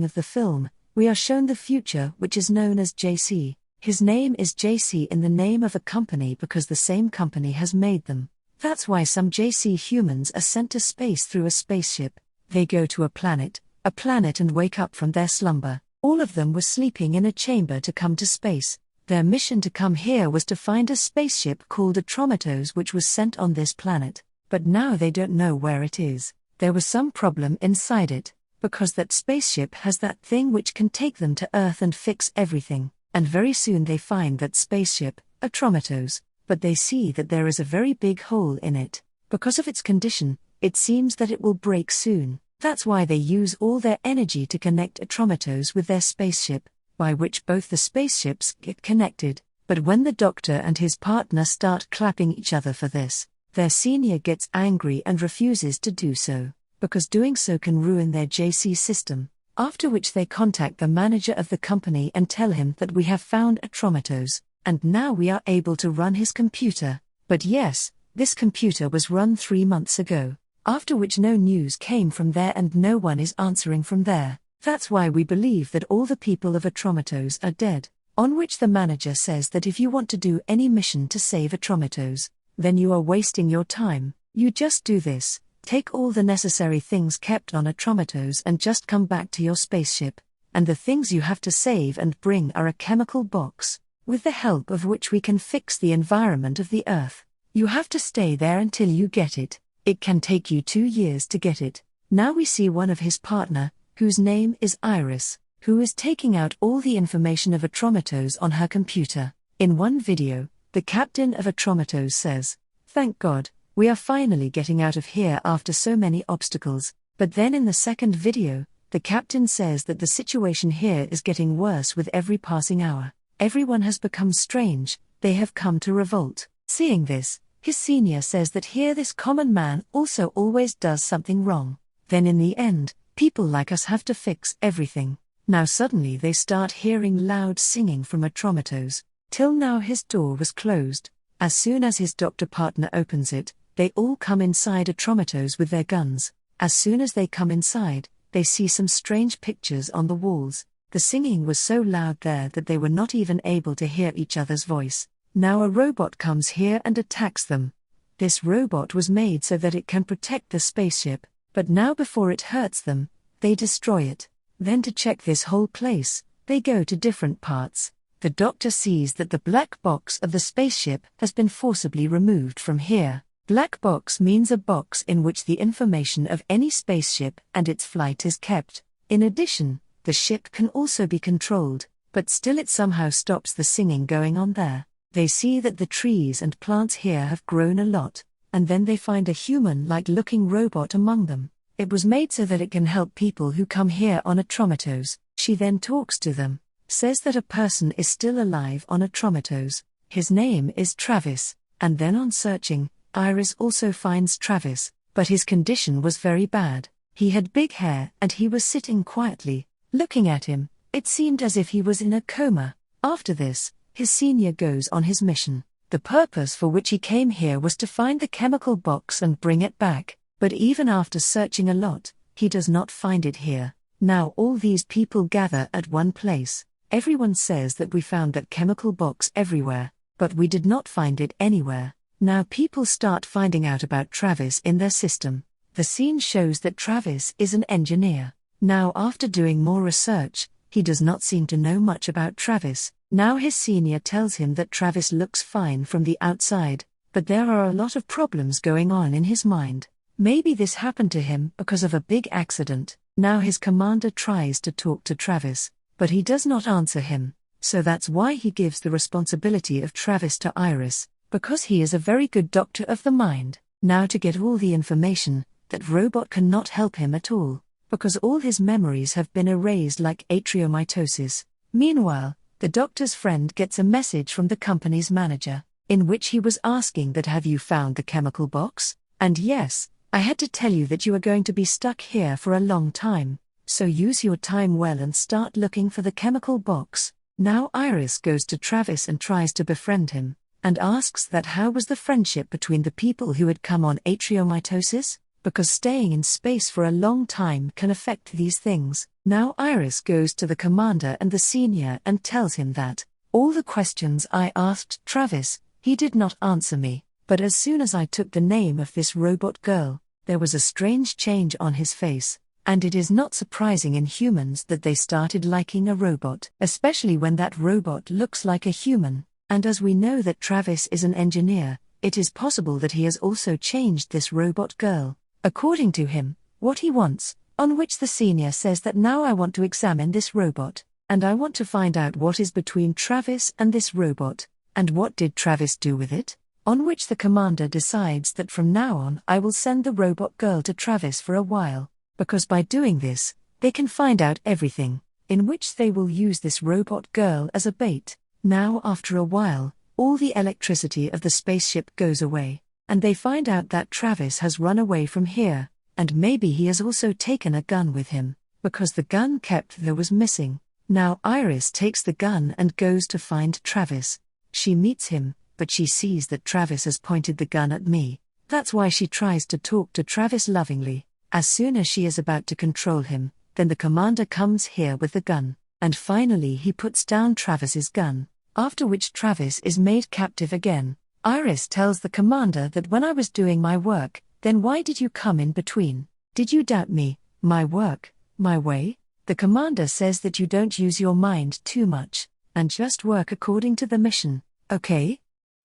of the film, we are shown the future, which is known as JC. His name is JC in the name of a company because the same company has made them. That's why some JC humans are sent to space through a spaceship. They go to a planet and wake up from their slumber. All of them were sleeping in a chamber to come to space. Their mission to come here was to find a spaceship called Atromitos which was sent on this planet. But now they don't know where it is. There was some problem inside it, because that spaceship has that thing which can take them to Earth and fix everything. And very soon they find that spaceship, Atromitos, but they see that there is a very big hole in it. Because of its condition, it seems that it will break soon. That's why they use all their energy to connect Atromitos with their spaceship, by which both the spaceships get connected. But when the doctor and his partner start clapping each other for this, their senior gets angry and refuses to do so, because doing so can ruin their JC system. After which they contact the manager of the company and tell him that we have found Atromitos, and now we are able to run his computer. But yes, this computer was run 3 months ago, after which no news came from there and no one is answering from there. That's why we believe that all the people of Atromitos are dead. On which the manager says that if you want to do any mission to save Atromitos, then you are wasting your time. You just do this, take all the necessary things kept on Atromitos and just come back to your spaceship. And the things you have to save and bring are a chemical box, with the help of which we can fix the environment of the Earth. You have to stay there until you get it. It can take you 2 years to get it. Now we see one of his partner, whose name is Iris, who is taking out all the information of Atromitos on her computer. In one video, the captain of Atromitos says, "Thank God, we are finally getting out of here after so many obstacles." But then in the second video, the captain says that the situation here is getting worse with every passing hour. Everyone has become strange, they have come to revolt. Seeing this, his senior says that here this common man also always does something wrong. Then in the end, people like us have to fix everything. Now suddenly they start hearing loud singing from Atromitos. Till now his door was closed. As soon as his doctor partner opens it, they all come inside Atromitos with their guns. As soon as they come inside, they see some strange pictures on the walls. The singing was so loud there that they were not even able to hear each other's voice. Now a robot comes here and attacks them. This robot was made so that it can protect the spaceship, but now before it hurts them, they destroy it. Then to check this whole place, they go to different parts. The doctor sees that the black box of the spaceship has been forcibly removed from here. Black box means a box in which the information of any spaceship and its flight is kept. In addition, the ship can also be controlled, but still it somehow stops the singing going on there. They see that the trees and plants here have grown a lot, and then they find a human-like looking robot among them. It was made so that it can help people who come here on Atromitos. She then talks to them, says that a person is still alive on Atromitos. His name is Travis, and then on searching, Iris also finds Travis, but his condition was very bad. He had big hair and he was sitting quietly, looking at him. It seemed as if he was in a coma. After this, his senior goes on his mission. The purpose for which he came here was to find the chemical box and bring it back, but even after searching a lot, he does not find it here. Now all these people gather at one place. Everyone says that we found that chemical box everywhere, but we did not find it anywhere. Now people start finding out about Travis in their system. The scene shows that Travis is an engineer. Now after doing more research, he does not seem to know much about Travis. Now his senior tells him that Travis looks fine from the outside, but there are a lot of problems going on in his mind. Maybe this happened to him because of a big accident. Now his commander tries to talk to Travis, but he does not answer him. So that's why he gives the responsibility of Travis to Iris, because he is a very good doctor of the mind. Now to get all the information, that robot cannot help him at all, because all his memories have been erased like atriomitosis. Meanwhile, the doctor's friend gets a message from the company's manager, in which he was asking that have you found the chemical box? And yes, I had to tell you that you are going to be stuck here for a long time, so use your time well and start looking for the chemical box. Now Iris goes to Travis and tries to befriend him, and asks that how was the friendship between the people who had come on atriomitosis? Because staying in space for a long time can affect these things. Now Iris goes to the commander and the senior and tells him that, all the questions I asked Travis, he did not answer me, but as soon as I took the name of this robot girl, there was a strange change on his face, and it is not surprising in humans that they started liking a robot, especially when that robot looks like a human, and as we know that Travis is an engineer, it is possible that he has also changed this robot girl, according to him, what he wants. On which the senior says that now I want to examine this robot, and I want to find out what is between Travis and this robot, and what did Travis do with it? On which the commander decides that from now on I will send the robot girl to Travis for a while, because by doing this, they can find out everything, in which they will use this robot girl as a bait. Now after a while, all the electricity of the spaceship goes away, and they find out that Travis has run away from here. And maybe he has also taken a gun with him, because the gun kept there was missing. Now Iris takes the gun and goes to find Travis. She meets him, but she sees that Travis has pointed the gun at me. That's why she tries to talk to Travis lovingly. As soon as she is about to control him, then the commander comes here with the gun, and finally he puts down Travis's gun, after which Travis is made captive again. Iris tells the commander that when I was doing my work, then why did you come in between? Did you doubt me, my work, my way? The commander says that you don't use your mind too much, and just work according to the mission, okay?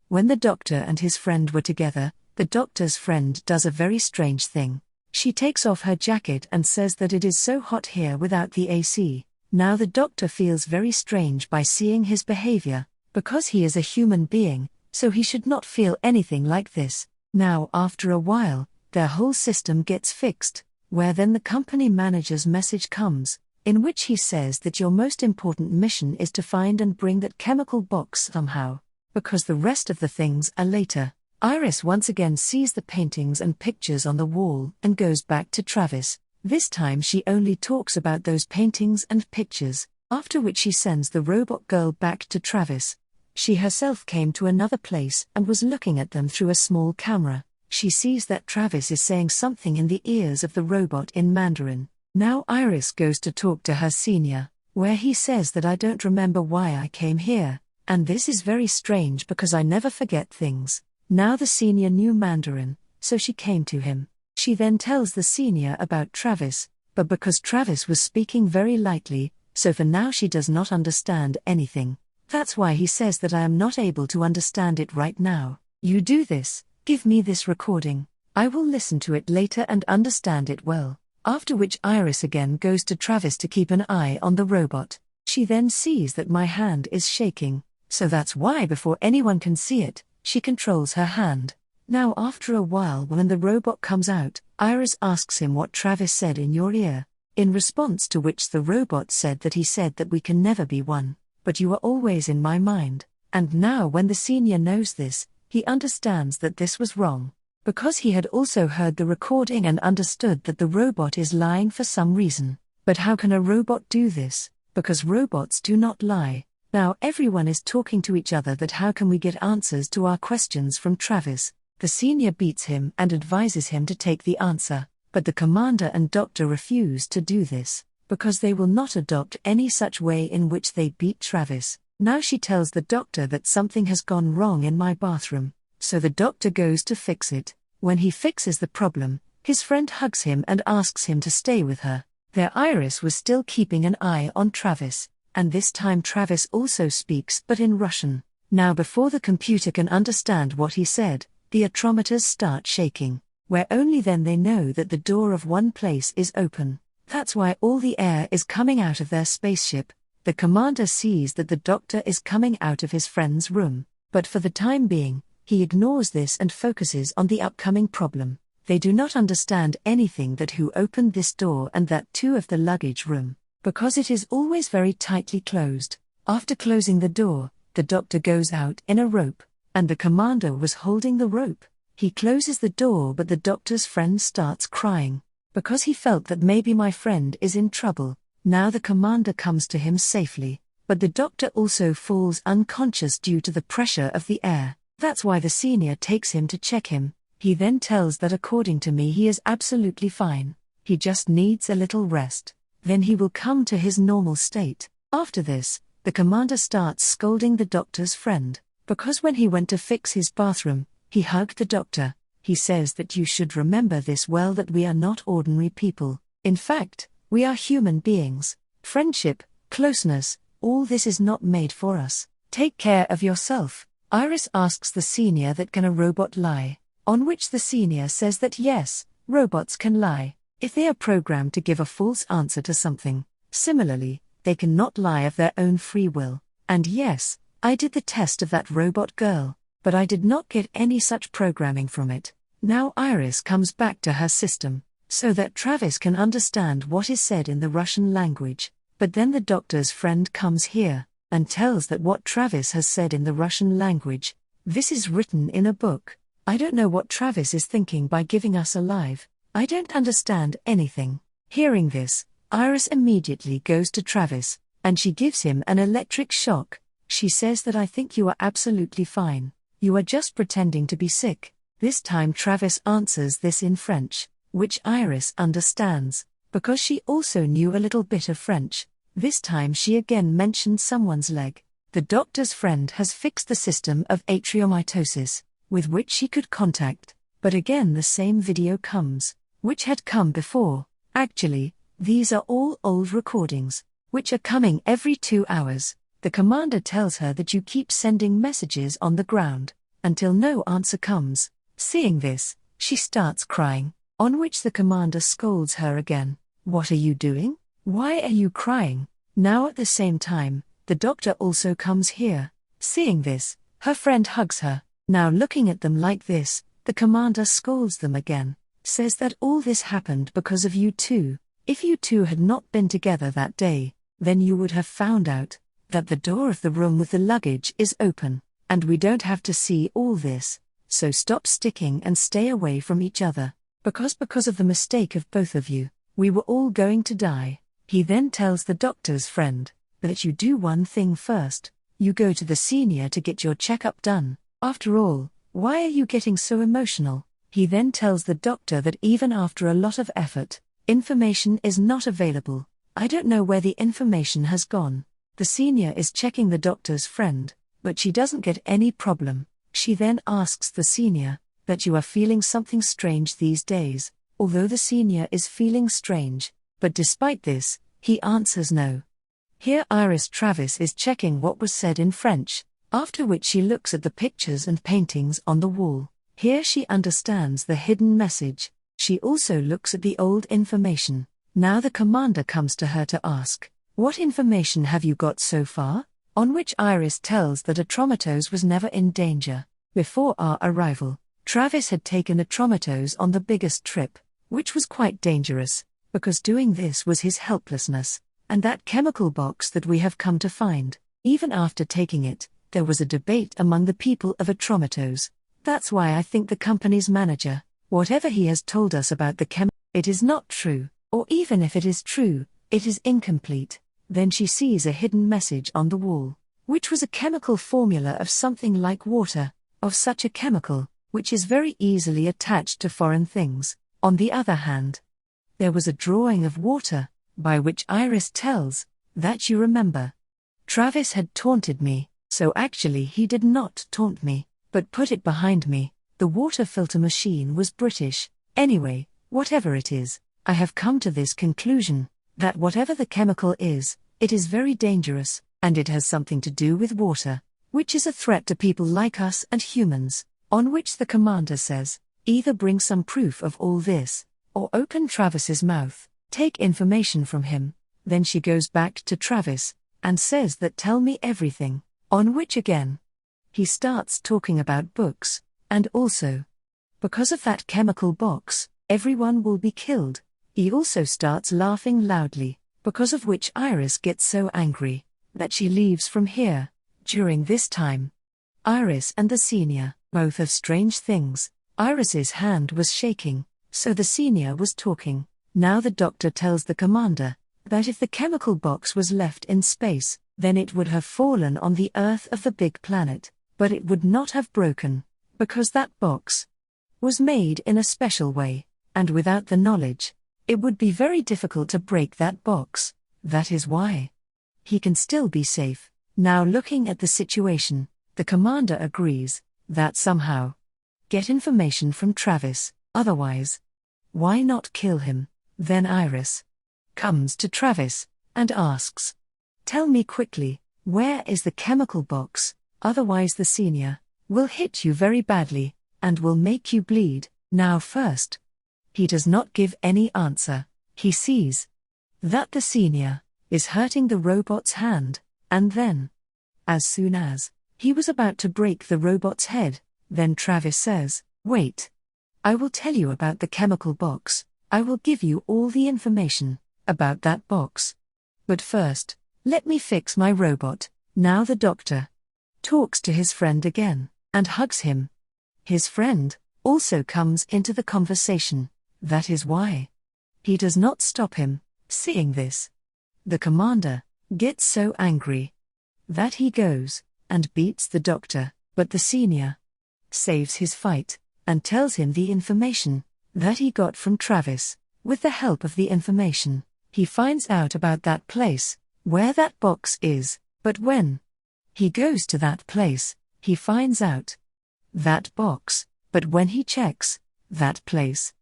When the doctor and his friend were together, the doctor's friend does a very strange thing. She takes off her jacket and says that it is so hot here without the AC. Now the doctor feels very strange by seeing his behavior, because he is a human being, so he should not feel anything like this. Now after a while, their whole system gets fixed, where then the company manager's message comes, in which he says that your most important mission is to find and bring that chemical box somehow, because the rest of the things are later. Iris once again sees the paintings and pictures on the wall and goes back to Travis. This time she only talks about those paintings and pictures, after which she sends the robot girl back to Travis. She herself came to another place and was looking at them through a small camera. She sees that Travis is saying something in the ears of the robot in Mandarin. Now Iris goes to talk to her senior, where he says that I don't remember why I came here, and this is very strange because I never forget things. Now the senior knew Mandarin, so she came to him. She then tells the senior about Travis, but because Travis was speaking very lightly, so for now she does not understand anything. That's why he says that I am not able to understand it right now. You do this, give me this recording. I will listen to it later and understand it well. After which Iris again goes to Travis to keep an eye on the robot. She then sees that my hand is shaking, so that's why before anyone can see it, she controls her hand. Now after a while when the robot comes out, Iris asks him what Travis said in your ear, in response to which the robot said that he said that we can never be one. But you are always in my mind. And now when the senior knows this, he understands that this was wrong, because he had also heard the recording and understood that the robot is lying for some reason. But how can a robot do this? Because robots do not lie. Now everyone is talking to each other that how can we get answers to our questions from Travis. The senior beats him and advises him to take the answer, but the commander and doctor refuse to do this, because they will not adopt any such way in which they beat Travis. Now she tells the doctor that something has gone wrong in my bathroom, so the doctor goes to fix it. When he fixes the problem, his friend hugs him and asks him to stay with her. Their Iris was still keeping an eye on Travis, and this time Travis also speaks but in Russian. Now before the computer can understand what he said, the Atromitos start shaking, where only then they know that the door of one place is open. That's why all the air is coming out of their spaceship. The commander sees that the doctor is coming out of his friend's room, but for the time being, he ignores this and focuses on the upcoming problem. They do not understand anything that who opened this door and that too of the luggage room, because it is always very tightly closed. After closing the door, the doctor goes out in a rope, and the commander was holding the rope. He closes the door but the doctor's friend starts crying, because he felt that maybe my friend is in trouble. Now the commander comes to him safely, but the doctor also falls unconscious due to the pressure of the air. That's why the senior takes him to check him. He then tells that according to me he is absolutely fine. He just needs a little rest. then he will come to his normal state. After this, the commander starts scolding the doctor's friend, because when he went to fix his bathroom, he hugged the doctor. He says that you should remember this well, that we are not ordinary people. In fact, we are human beings. Friendship, closeness, all this is not made for us. Take care of yourself. Iris asks the senior that can a robot lie, on which the senior says that yes, robots can lie, if they are programmed to give a false answer to something. Similarly, they cannot lie of their own free will. And yes, I did the test of that robot girl, but I did not get any such programming from it. Now Iris comes back to her system, so that Travis can understand what is said in the Russian language. But then the doctor's friend comes here, and tells that what Travis has said in the Russian language, this is written in a book. I don't know what Travis is thinking by giving us a live. I don't understand anything. Hearing this, Iris immediately goes to Travis, and she gives him an electric shock. She says that I think you are absolutely fine. You are just pretending to be sick. This time Travis answers this in French, which Iris understands, because she also knew a little bit of French. This time she again mentioned someone's leg. The doctor's friend has fixed the system of atriomitosis, with which she could contact, but again the same video comes, which had come before. Actually, these are all old recordings, which are coming every 2 hours. The commander tells her that you keep sending messages on the ground, until no answer comes. Seeing this, she starts crying, on which the commander scolds her again. What are you doing? Why are you crying? Now at the same time, the doctor also comes here. Seeing this, her friend hugs her. Now looking at them like this, the commander scolds them again, says that all this happened because of you two. If you two had not been together that day, then you would have found out that the door of the room with the luggage is open, and we don't have to see all this. So stop sticking and stay away from each other, because of the mistake of both of you, we were all going to die. He then tells the doctor's friend that you do one thing first. You go to the senior to get your checkup done. After all, why are you getting so emotional? He then tells the doctor that even after a lot of effort, information is not available. I don't know where the information has gone. The senior is checking the doctor's friend, but she doesn't get any problem. She then asks the senior that you are feeling something strange these days, although the senior is feeling strange, but despite this, he answers no. Here Iris Travis is checking what was said in French, after which she looks at the pictures and paintings on the wall. Here she understands the hidden message. She also looks at the old information. Now the commander comes to her to ask, what information have you got so far? On which Iris tells that Atromitos was never in danger. Before our arrival, Travis had taken Atromitos on the biggest trip, which was quite dangerous, because doing this was his helplessness, and that chemical box that we have come to find. Even after taking it, there was a debate among the people of Atromitos. That's why I think the company's manager, whatever he has told us about the it is not true, or even if it is true, it is incomplete. Then she sees a hidden message on the wall, which was a chemical formula of something like water, of such a chemical, which is very easily attached to foreign things. On the other hand, there was a drawing of water, by which Iris tells that you remember. Travis had taunted me, so actually he did not taunt me, but put it behind me. The water filter machine was British. Anyway, whatever it is, I have come to this conclusion, that whatever the chemical is, it is very dangerous, and it has something to do with water, which is a threat to people like us and humans. On which the commander says, either bring some proof of all this, or open Travis's mouth, take information from him. Then she goes back to Travis, and says that tell me everything. On which again, he starts talking about books, and also, because of that chemical box, everyone will be killed. He also starts laughing loudly, because of which Iris gets so angry, that she leaves from here. During this time, Iris and the senior both have strange things. Iris's hand was shaking, so the senior was talking. Now the doctor tells the commander that if the chemical box was left in space, then it would have fallen on the Earth of the big planet, but it would not have broken, because that box was made in a special way, and without the knowledge, It would be very difficult to break that box. That is why he can still be safe. Now looking at the situation, the commander agrees that somehow get information from Travis, otherwise, why not kill him? Then Iris comes to Travis and asks, "Tell me quickly, where is the chemical box? Otherwise the senior will hit you very badly and will make you bleed." Now first, he does not give any answer. He sees that the senior is hurting the robot's hand, and then, as soon as he was about to break the robot's head, then Travis says, "Wait. I will tell you about the chemical box. I will give you all the information about that box. But first, let me fix my robot." Now the doctor talks to his friend again and hugs him. His friend also comes into the conversation. That is why he does not stop him. Seeing this, the commander gets so angry that he goes and beats the doctor, but the senior saves his fight and tells him the information that he got from Travis. With the help of the information, he finds out about that place where that box is, but when he goes to that place, he finds out that box, but when he checks that place,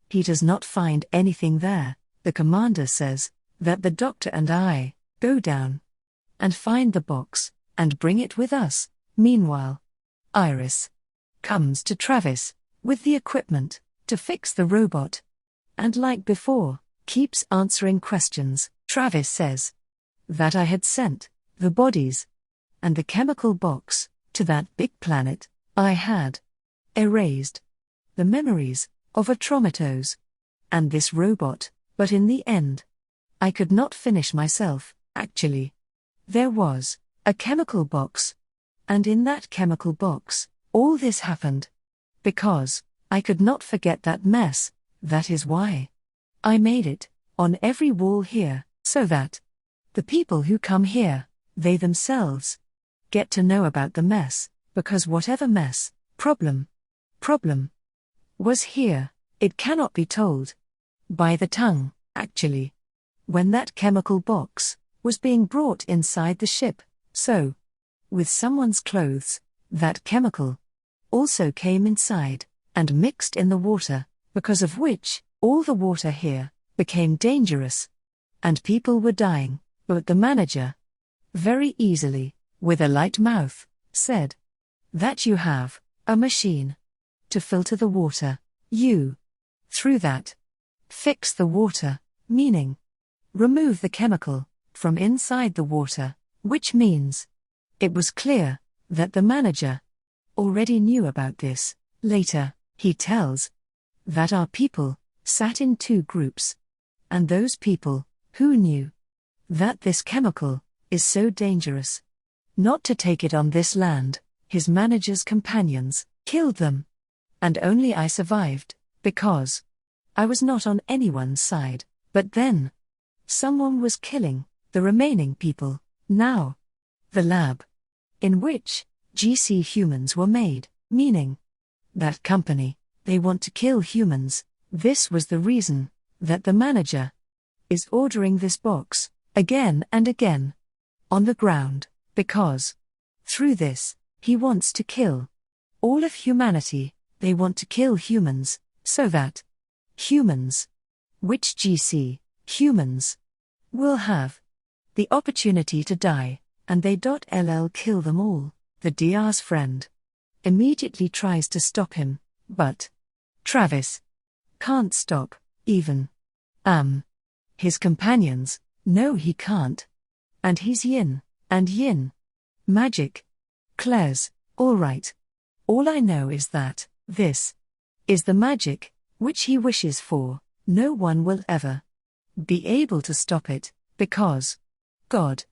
he does not find anything there. The commander says that the doctor and I go down and find the box and bring it with us. Meanwhile, Iris comes to Travis with the equipment to fix the robot, and like before, keeps answering questions. Travis says that I had sent the bodies and the chemical box to that big planet. I had erased the memories of Atromitos and this robot, but in the end, I could not finish myself. Actually, there was a chemical box, and in that chemical box, all this happened because I could not forget that mess. That is why I made it on every wall here, so that the people who come here, they themselves get to know about the mess, because whatever mess, problem was here, it cannot be told by the tongue. Actually, when that chemical box was being brought inside the ship, so with someone's clothes, that chemical also came inside and mixed in the water, because of which all the water here became dangerous and people were dying. But the manager very easily, with a light mouth, said that you have a machine to filter the water. You, through that, fix the water, meaning remove the chemical from inside the water, which means it was clear that the manager already knew about this. Later, he tells that our people sat in two groups, and those people who knew that this chemical is so dangerous not to take it on this land, his manager's companions killed them. And only I survived, because I was not on anyone's side. But then someone was killing the remaining people. Now, the lab in which GC humans were made, meaning that company, they want to kill humans. This was the reason that the manager is ordering this box again and again on the ground, because through this, he wants to kill all of humanity. They want to kill humans, so that humans, which GC humans, will have the opportunity to die, and they kill them all. The DR's friend immediately tries to stop him, but Travis can't stop, even his companions. No, he can't. And he's yin and yin. Magic. Claire's, all right. All I know is that this is the magic which he wishes for. No one will ever be able to stop it, because God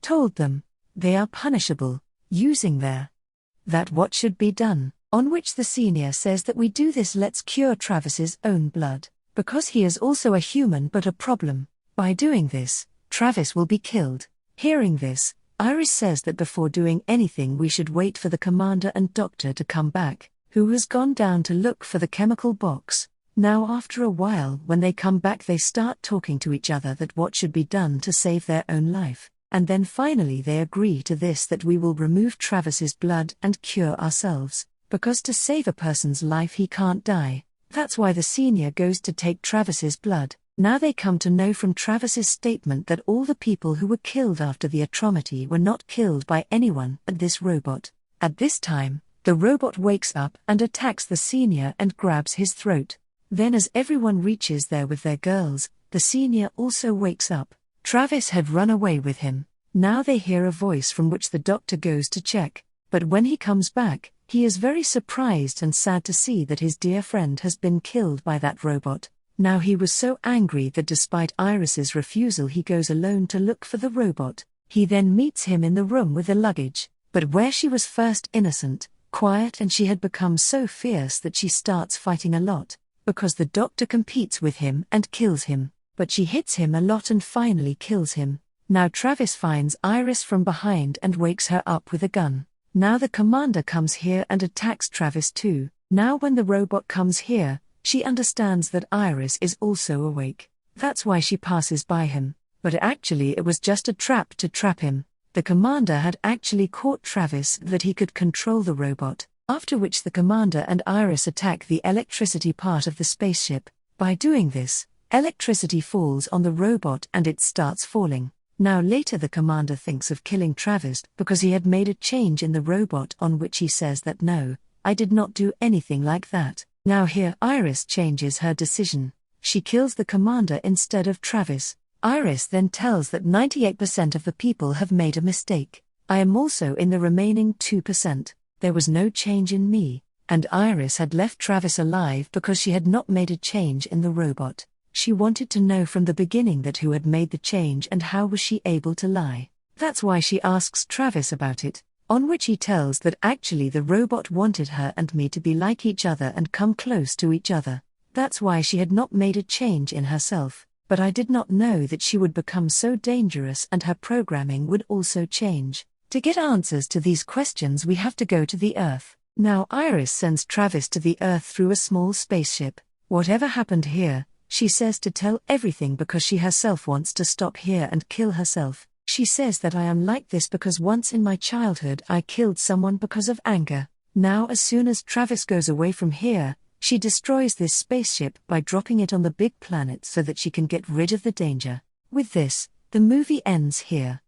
told them they are punishable using that what should be done, on which the senior says that we do this, let's cure Travis's own blood, because he is also a human but a problem. By doing this, Travis will be killed. Hearing this, Iris says that before doing anything we should wait for the commander and doctor to come back, who has gone down to look for the chemical box. Now after a while when they come back they start talking to each other that what should be done to save their own life, and then finally they agree to this that we will remove Travis's blood and cure ourselves, because to save a person's life he can't die. That's why the senior goes to take Travis's blood. Now they come to know from Travis's statement that all the people who were killed after the Atromity were not killed by anyone but this robot. At this time, the robot wakes up and attacks the senior and grabs his throat. Then as everyone reaches there with their girls, the senior also wakes up. Travis had run away with him. Now they hear a voice from which the doctor goes to check, but when he comes back, he is very surprised and sad to see that his dear friend has been killed by that robot. Now he was so angry that despite Iris's refusal he goes alone to look for the robot. He then meets him in the room with the luggage, but where she was first innocent, quiet, and she had become so fierce that she starts fighting a lot, because the doctor competes with him and kills him, but she hits him a lot and finally kills him. Now Travis finds Iris from behind and wakes her up with a gun. Now the commander comes here and attacks Travis too. Now when the robot comes here, she understands that Iris is also awake. That's why she passes by him, but actually it was just a trap to trap him. The commander had actually caught Travis that he could control the robot, after which the commander and Iris attack the electricity part of the spaceship. By doing this, electricity falls on the robot and it starts falling. Now later the commander thinks of killing Travis because he had made a change in the robot, on which he says that no, I did not do anything like that. Now here Iris changes her decision. She kills the commander instead of Travis. Iris then tells that 98% of the people have made a mistake. I am also in the remaining 2%. There was no change in me, and Iris had left Travis alive because she had not made a change in the robot. She wanted to know from the beginning that who had made the change and how was she able to lie. That's why she asks Travis about it, on which he tells that actually the robot wanted her and me to be like each other and come close to each other. That's why she had not made a change in herself, but I did not know that she would become so dangerous and her programming would also change. To get answers to these questions we have to go to the Earth. Now Iris sends Travis to the Earth through a small spaceship. Whatever happened here, she says to tell everything because she herself wants to stop here and kill herself. She says that I am like this because once in my childhood I killed someone because of anger. Now as soon as Travis goes away from here, she destroys this spaceship by dropping it on the big planet so that she can get rid of the danger. With this, the movie ends here.